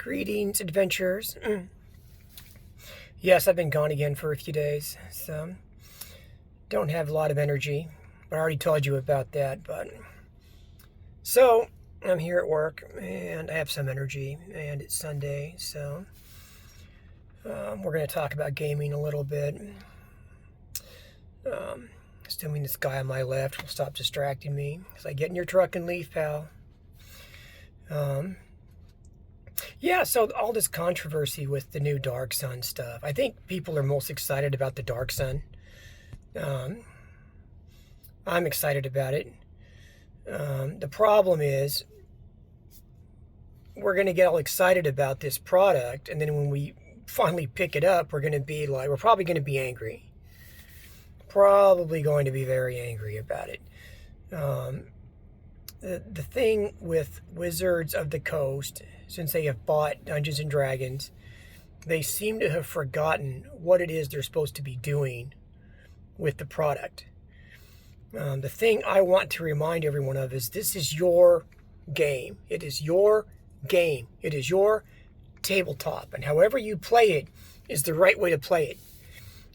Greetings, adventurers. Yes, I've been gone again for a few days, so don't have a lot of energy. But I already told you about that. But so I'm here at work, and I have some energy, and it's Sunday, so we're going to talk about gaming a little bit. Assuming this guy on my left will stop distracting me, as I get in your truck and leave, pal. Yeah, so all this controversy with the new Dark Sun stuff. I think people are most excited about the Dark Sun. I'm excited about it. The problem is we're going to get all excited about this product, and then when we finally pick it up, we're probably going to be angry. Probably going to be very angry about it. The thing with Wizards of the Coast, since they have bought Dungeons and Dragons, they seem to have forgotten what it is they're supposed to be doing with the product. The thing I want to remind everyone of is this is your game. It is your game. It is your tabletop. And however you play it is the right way to play it.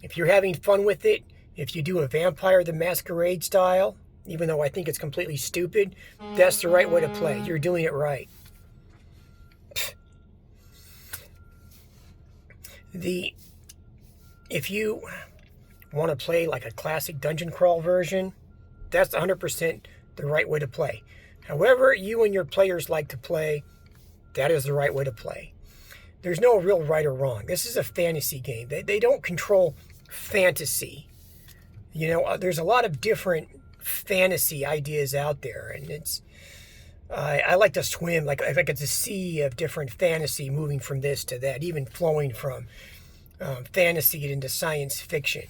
If you're having fun with it, if you do a Vampire the Masquerade style, even though I think it's completely stupid, that's the right way to play. You're doing it right. If you want to play like a classic dungeon crawl version, that's 100% the right way to play. However you and your players like to play, that is the right way to play. There's no real right or wrong. This is a fantasy game. They don't control fantasy. You know, there's a lot of different fantasy ideas out there, and I like to swim like it's a sea of different fantasy moving from this to that, even flowing from fantasy into science fiction.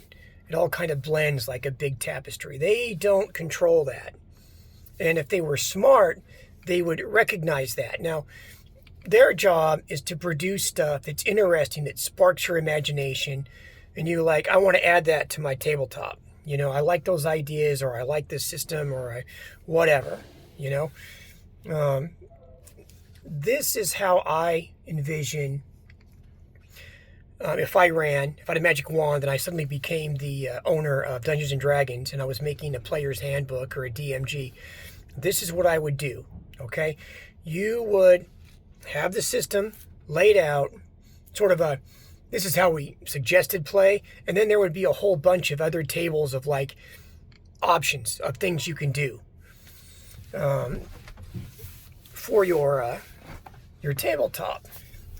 It all kind of blends like a big tapestry. They don't control that, and if they were smart, they would recognize that. Now, their job is to produce stuff that's interesting, that sparks your imagination, and you like, I want to add that to my tabletop. You know, I like those ideas, or I like this system, or whatever, you know. This is how I envision, if I had a magic wand and I suddenly became the owner of Dungeons and Dragons and I was making a player's handbook or a DMG, this is what I would do, okay? You would have the system laid out, sort of this is how we suggested play, and then there would be a whole bunch of other tables of like options of things you can do for your tabletop.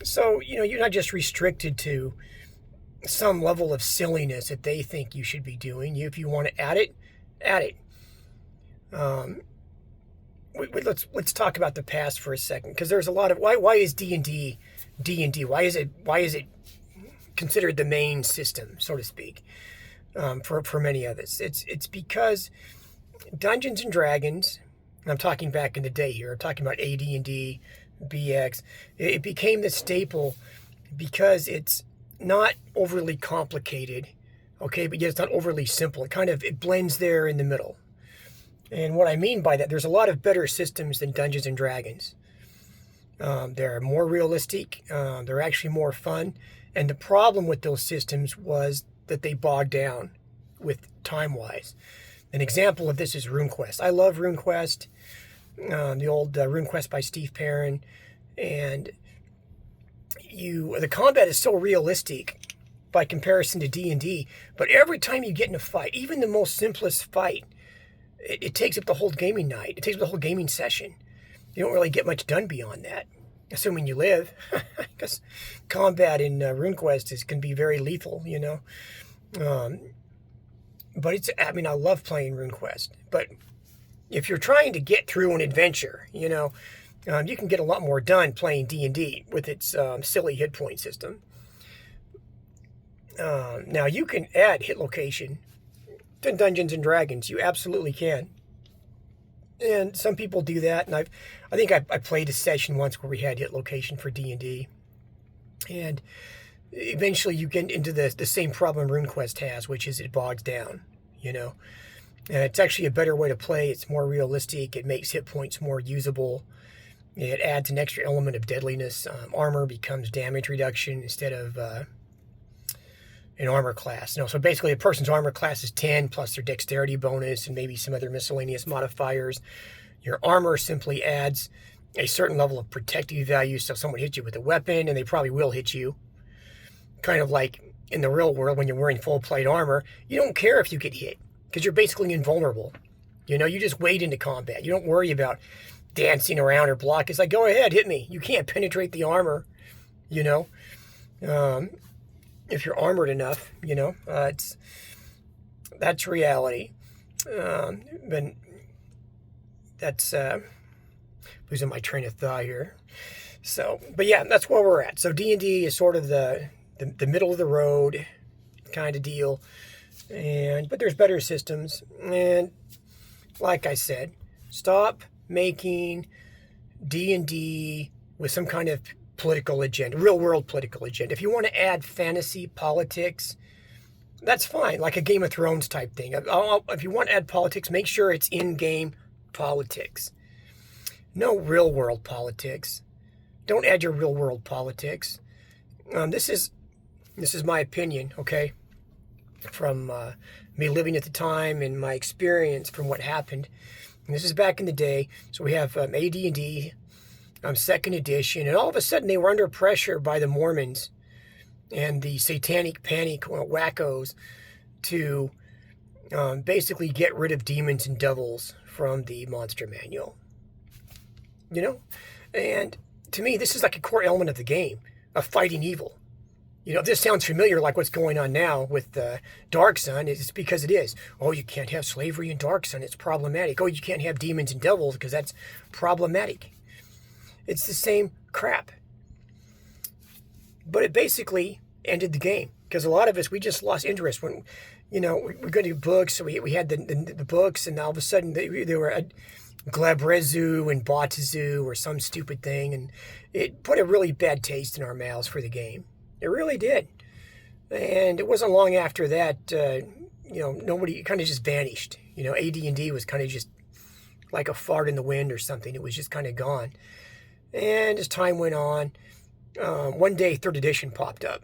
So, you know, you're not just restricted to some level of silliness that they think you should be doing. If you want to add it, add it. Let's talk about the past for a second, because there's a lot of why is D&D D&D? Why is it considered the main system, so to speak, for many of us? It's because Dungeons and Dragons, and I'm talking back in the day here, I'm talking about AD&D, BX, it became the staple because it's not overly complicated, okay, but yet it's not overly simple. It blends there in the middle. And what I mean by that, there's a lot of better systems than Dungeons and Dragons. They're more realistic, they're actually more fun. And the problem with those systems was that they bogged down with time-wise. An example of this is RuneQuest. I love RuneQuest, the old RuneQuest by Steve Perrin. And the combat is so realistic by comparison to D&D. But every time you get in a fight, even the most simplest fight, it takes up the whole gaming night. It takes up the whole gaming session. You don't really get much done beyond that, assuming you live, because combat in RuneQuest can be very lethal, you know. But I love playing RuneQuest. But if you're trying to get through an adventure, you know, you can get a lot more done playing D&D with its silly hit point system. Now, you can add hit location to Dungeons and Dragons. You absolutely can. And some people do that, and I think I played a session once where we had hit location for D&D, and eventually you get into the same problem RuneQuest has, which is it bogs down, you know. It's actually a better way to play. It's more realistic. It makes hit points more usable. It adds an extra element of deadliness. Armor becomes damage reduction instead of an armor class. So basically a person's armor class is 10 plus their dexterity bonus and maybe some other miscellaneous modifiers. Your armor simply adds a certain level of protective value, so if someone hits you with a weapon, and they probably will hit you, kind of like in the real world when you're wearing full plate armor, you don't care if you get hit because you're basically invulnerable. You just wade into combat. You don't worry about dancing around or block. It's like, go ahead, hit me. You can't penetrate the armor, if you're armored enough, that's reality. But that's losing my train of thought here. So, but yeah, that's where we're at. So D&D is sort of the middle of the road kind of deal, but there's better systems. And like I said, stop making D&D with some kind of political agenda, real world political agenda. If you want to add fantasy politics, that's fine, like a Game of Thrones type thing. If you want to add politics, make sure it's in-game politics. No real world politics. Don't add your real world politics. This is my opinion, okay, from me living at the time and my experience from what happened. And this is back in the day. So we have AD&D, second edition, and all of a sudden they were under pressure by the Mormons and the satanic panic wackos to basically get rid of demons and devils from the monster manual. And to me, this is like a core element of the game, of fighting evil. If this sounds familiar, like what's going on now with Dark Sun, it's because it is. Oh, you can't have slavery in Dark Sun, it's problematic. Oh, you can't have demons and devils because that's problematic. It's the same crap. But it basically ended the game because a lot of us, we just lost interest when, we go to books. So we had the books, and all of a sudden they were a Glabrezu and Batazu or some stupid thing, and it put a really bad taste in our mouths for the game. It really did. And it wasn't long after that, nobody kind of just vanished. AD&D was kind of just like a fart in the wind or something. It was just kind of gone. And as time went on, one day 3rd edition popped up.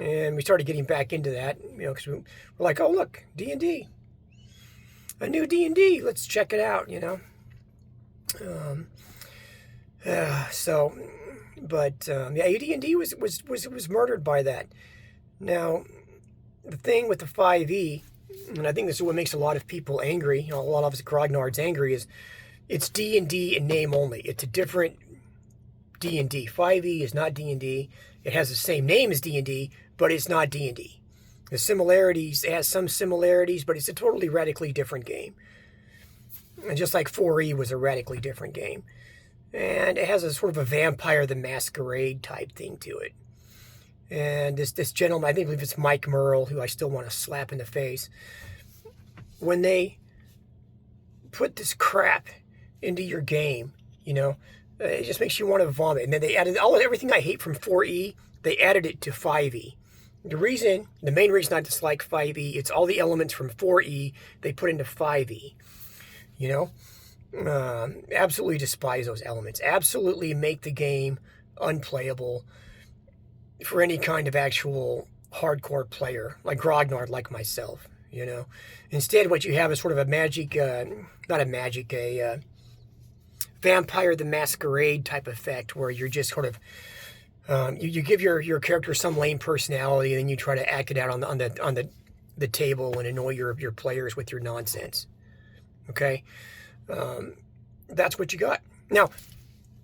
And we started getting back into that, because we're like, oh, look, D&D. A new D&D. Let's check it out, AD&D was murdered by that. Now, the thing with the 5e, and I think this is what makes a lot of people angry, a lot of us grognards angry, is it's D&D in name only. It's a different D&D. 5e is not D&D. It has the same name as D&D, but it's not D&D. The similarities, it has some similarities, but it's a totally radically different game. And just like 4e was a radically different game. And it has a sort of a Vampire the Masquerade type thing to it. And this gentleman, I believe it's Mike Merle, who I still want to slap in the face. When they put this crap into your game, it just makes you want to vomit. And then they added everything I hate from 4e, they added it to 5e. The main reason I dislike 5e, it's all the elements from 4e they put into 5e. Absolutely despise those elements. Absolutely make the game unplayable for any kind of actual hardcore player, like grognard, like myself. Instead, what you have is sort of a Vampire the Masquerade type effect, where you're just sort of you give your character some lame personality, and then you try to act it out on the table and annoy your players with your nonsense. Okay. That's what you got. Now,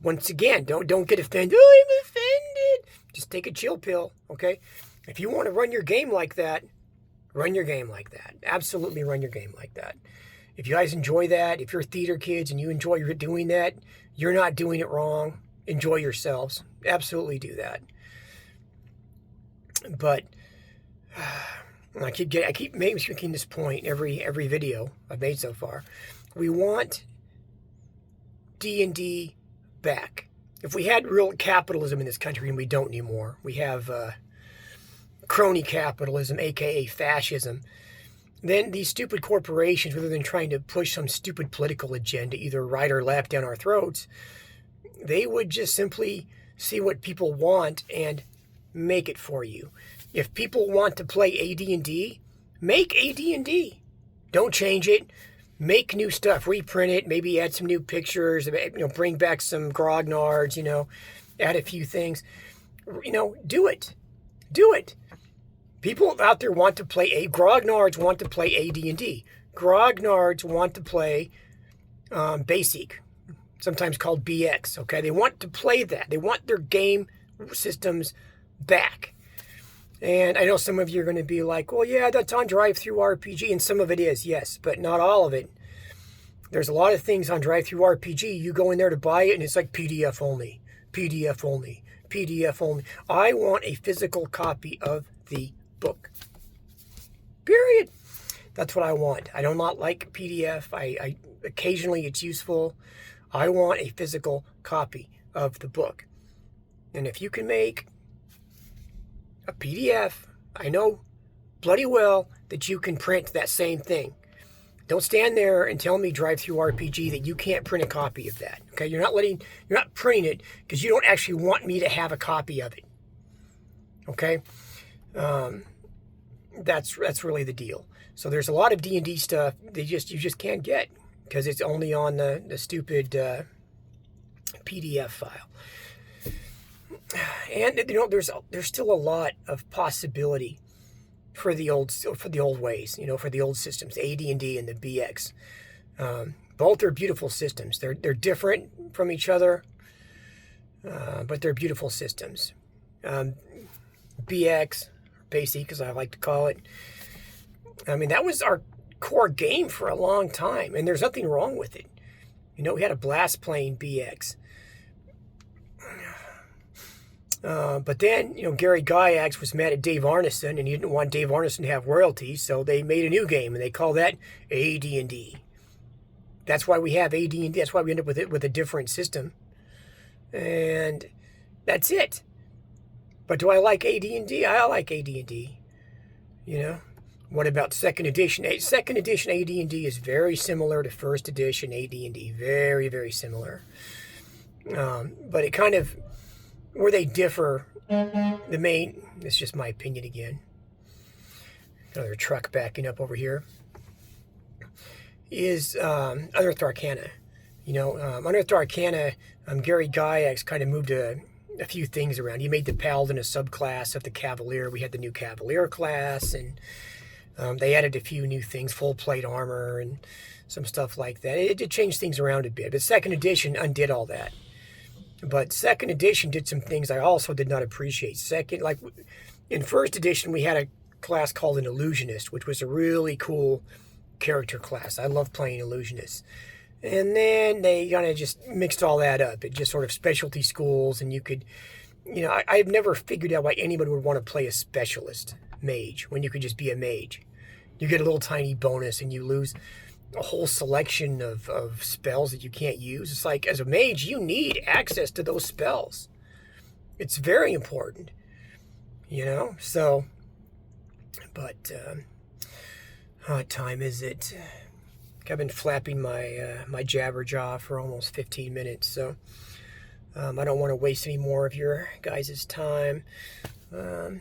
once again, don't get offended. Oh, I'm offended. Just take a chill pill, okay? If you want to run your game like that, run your game like that. Absolutely run your game like that. If you guys enjoy that, if you're theater kids and you enjoy doing that, you're not doing it wrong. Enjoy yourselves. Absolutely do that. But I keep making this point every video I've made so far. We want D&D back. If we had real capitalism in this country, and we don't anymore, we have crony capitalism, aka fascism, then these stupid corporations, rather than trying to push some stupid political agenda, either right or left, down our throats, They would just simply see what people want and make it for you. If people want to play AD&D, make AD&D. Don't change it. Make new stuff. Reprint it. Maybe add some new pictures. Bring back some grognards. Add a few things. Do it. Do it. People out there want to play grognards want to play AD&D. Grognards want to play Basic, sometimes called BX. Okay, they want to play that. They want their game systems back. And I know some of you are going to be like, well, yeah, that's on Drive-Thru-RPG, and some of it is, yes, but not all of it. There's a lot of things on Drive-Thru-RPG. You go in there to buy it, and it's like PDF only, PDF only, PDF only. I want a physical copy of the book. Period. That's what I want. I do not like PDF. I occasionally it's useful. I want a physical copy of the book. And if you can make a PDF, I know bloody well that you can print that same thing. Don't stand there and tell me Drive-Thru-RPG that you can't print a copy of that. Okay, you're not printing it because you don't actually want me to have a copy of it. Okay, that's really the deal. So there's a lot of D&D stuff you just can't get because it's only on the stupid PDF file. And there's still a lot of possibility for the old ways, for the old systems, AD&D and the BX. Both are beautiful systems. They're different from each other, but they're beautiful systems. BX, Basic, as I like to call it. I mean, that was our core game for a long time, and there's nothing wrong with it. We had a blast playing BX. But then, Gary Gygax was mad at Dave Arneson, and he didn't want Dave Arneson to have royalties, so they made a new game, and they call that AD&D. That's why we have AD&D. That's why we end up with a different system. And that's it. But do I like AD&D? I like AD&D. What about second edition? Second edition AD&D is very similar to first edition AD&D. Very, very similar. But it kind of... where they differ, it's just my opinion again. Another truck backing up over here. Is Unearthed Arcana. Unearthed Arcana, Gary Gygax kind of moved a few things around. He made the Paladin a subclass of the Cavalier. We had the new Cavalier class, and they added a few new things, full plate armor and some stuff like that. It did change things around a bit, but second edition undid all that. But second edition did some things I also did not appreciate. Like in first edition, we had a class called an Illusionist, which was a really cool character class. I love playing Illusionists. And then they kind of just mixed all that up. It just sort of specialty schools, and you could, I've never figured out why anybody would want to play a specialist mage when you could just be a mage. You get a little tiny bonus, and you lose a whole selection of spells that you can't use. It's like, as a mage, you need access to those spells. It's very important, so, but, what time is it? I've been flapping my jabber jaw for almost 15 minutes, so I don't want to waste any more of your guys' time. I'm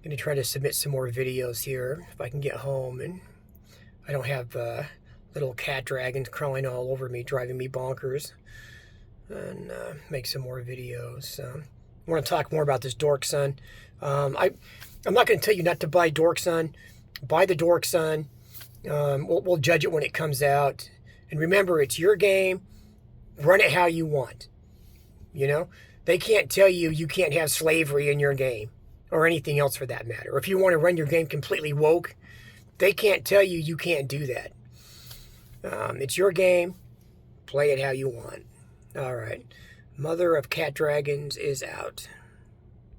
going to try to submit some more videos here if I can get home, and I don't have little cat dragons crawling all over me, driving me bonkers, and make some more videos. So I want to talk more about this Dork Sun. I'm not going to tell you not to buy Dork Sun. Buy the Dork Sun. We'll judge it when it comes out. And remember, it's your game. Run it how you want. They can't tell you can't have slavery in your game, or anything else for that matter. Or if you want to run your game completely woke, they can't tell you can't do that. It's your game. Play it how you want. All right. Mother of Cat Dragons is out.